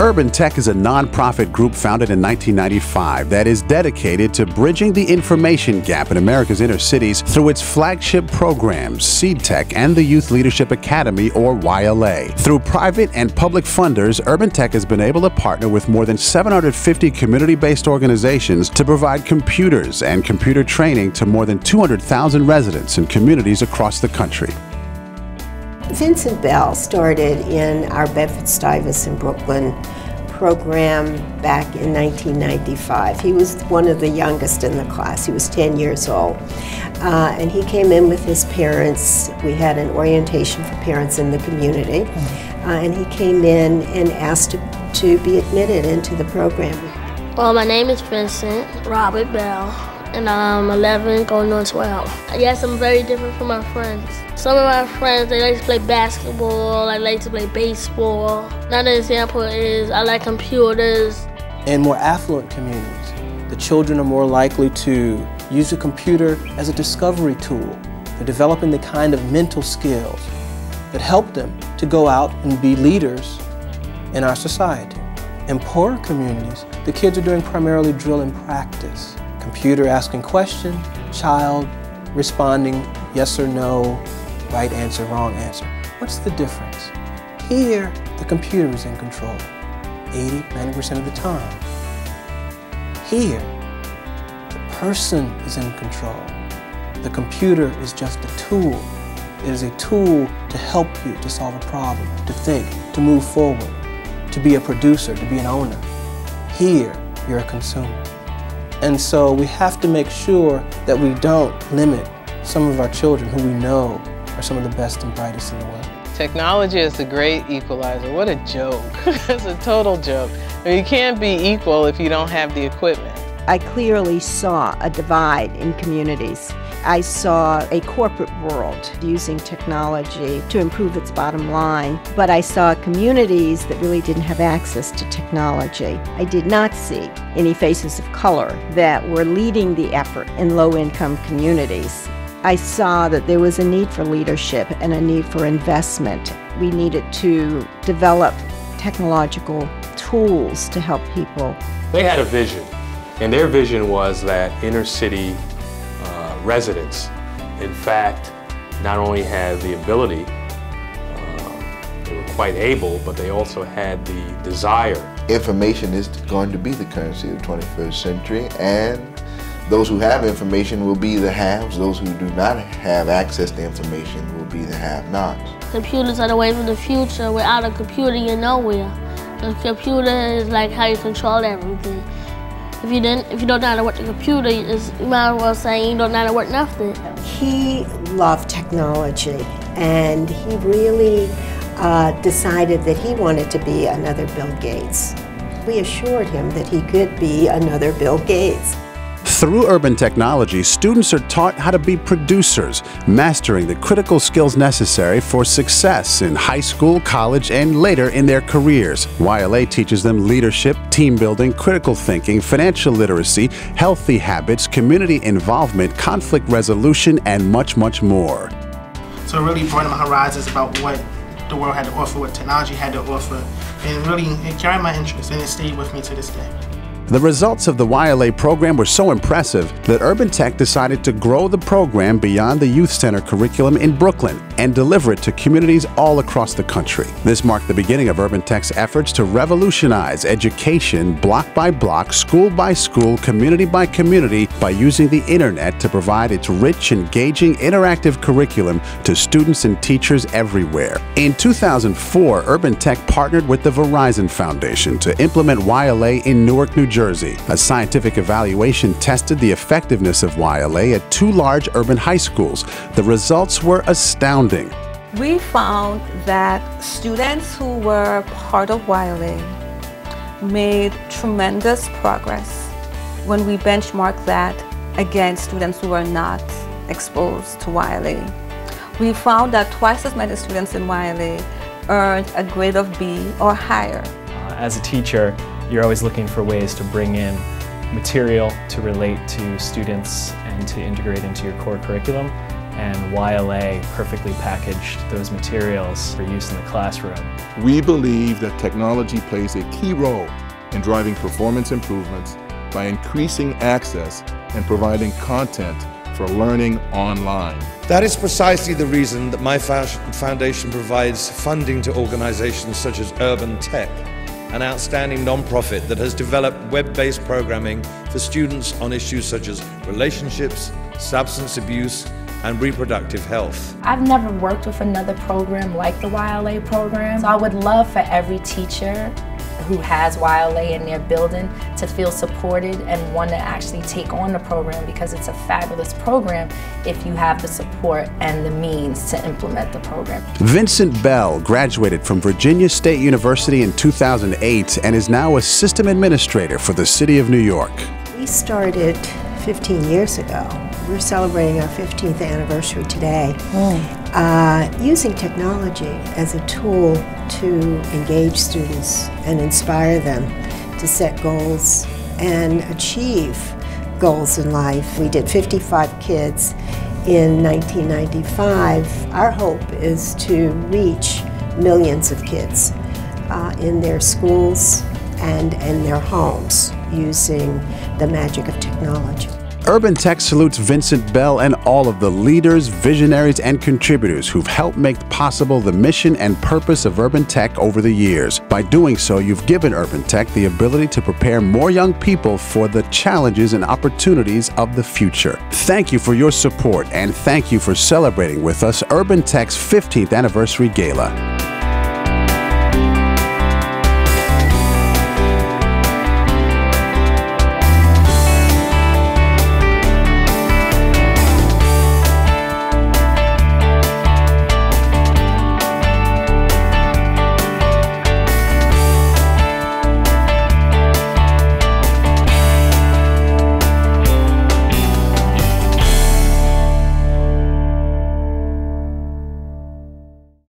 Urban Tech is a nonprofit group founded in 1995 that is dedicated to bridging the information gap in America's inner cities through its flagship programs, Seed Tech and the Youth Leadership Academy, or YLA. Through private and public funders, Urban Tech has been able to partner with more than 750 community-based organizations to provide computers and computer training to more than 200,000 residents in communities across the country. Vincent Bell started in our Bedford-Stuyvesant, Brooklyn program back in 1995. He was one of the youngest in the class. He was 10 years old. And he came in with his parents. We had an orientation for parents in the community. And he came in and asked to be admitted into the program. Well, my name is Vincent Robert Bell, and I'm 11 going on 12. Yes, I'm very different from my friends. Some of my friends, they like to play basketball, I like to play baseball. Another example is I like computers. In more affluent communities, the children are more likely to use a computer as a discovery tool. They're developing the kind of mental skills that help them to go out and be leaders in our society. In poorer communities, the kids are doing primarily drill and practice. Computer asking question, child responding yes or no, right answer, wrong answer. What's the difference? Here, the computer is in control 80, 90% of the time. Here, the person is in control. The computer is just a tool. It is a tool to help you to solve a problem, to think, to move forward, to be a producer, to be an owner. Here, you're a consumer. And so we have to make sure that we don't limit some of our children who we know are some of the best and brightest in the world. Technology is a great equalizer. What a joke. It's a total joke. I mean, you can't be equal if you don't have the equipment. I clearly saw a divide in communities. I saw a corporate world using technology to improve its bottom line, but I saw communities that really didn't have access to technology. I did not see any faces of color that were leading the effort in low-income communities. I saw that there was a need for leadership and a need for investment. We needed to develop technological tools to help people. They had a vision, and their vision was that inner city residents, in fact, not only had the ability, they were quite able, but they also had the desire. Information is going to be the currency of the 21st century, and those who have information will be the haves. Those who do not have access to information will be the have-nots. Computers are the wave of the future. Without a computer, you're nowhere. The computer is like how you control everything. If you don't know how to work the computer, you might as well say you don't know how to work nothing. He loved technology, and he really decided that he wanted to be another Bill Gates. We assured him that he could be another Bill Gates. Through urban technology, students are taught how to be producers, mastering the critical skills necessary for success in high school, college, and later in their careers. YLA teaches them leadership, team building, critical thinking, financial literacy, healthy habits, community involvement, conflict resolution, and much, much more. So it really broadened my horizons about what the world had to offer, what technology had to offer, and really it carried my interest, and it stayed with me to this day. The results of the YLA program were so impressive that Urban Tech decided to grow the program beyond the Youth Center curriculum in Brooklyn and deliver it to communities all across the country. This marked the beginning of Urban Tech's efforts to revolutionize education block by block, school by school, community by community by using the internet to provide its rich, engaging, interactive curriculum to students and teachers everywhere. In 2004, Urban Tech partnered with the Verizon Foundation to implement YLA in Newark, New Jersey. A scientific evaluation tested the effectiveness of YLA at 2 large urban high schools. The results were astounding. We found that students who were part of YLA made tremendous progress when we benchmarked that against students who were not exposed to YLA. We found that twice as many students in YLA earned a grade of B or higher. As a teacher, you're always looking for ways to bring in material to relate to students and to integrate into your core curriculum. and YLA perfectly packaged those materials for use in the classroom. We believe that technology plays a key role in driving performance improvements by increasing access and providing content for learning online. That is precisely the reason that my foundation provides funding to organizations such as Urban Tech, an outstanding nonprofit that has developed web-based programming for students on issues such as relationships, substance abuse, and reproductive health. I've never worked with another program like the YLA program, so I would love for every teacher who has YLA in their building to feel supported and want to actually take on the program, because it's a fabulous program if you have the support and the means to implement the program. Vincent Bell graduated from Virginia State University in 2008 and is now a system administrator for the City of New York. We started 15 years ago. We're celebrating our 15th anniversary today, using technology as a tool to engage students and inspire them to set goals and achieve goals in life. We did 55 kids in 1995. Our hope is to reach millions of kids in their schools and in their homes using the magic of technology. Urban Tech salutes Vincent Bell and all of the leaders, visionaries, and contributors who've helped make possible the mission and purpose of Urban Tech over the years. By doing so, you've given Urban Tech the ability to prepare more young people for the challenges and opportunities of the future. Thank you for your support, and thank you for celebrating with us Urban Tech's 15th Anniversary Gala.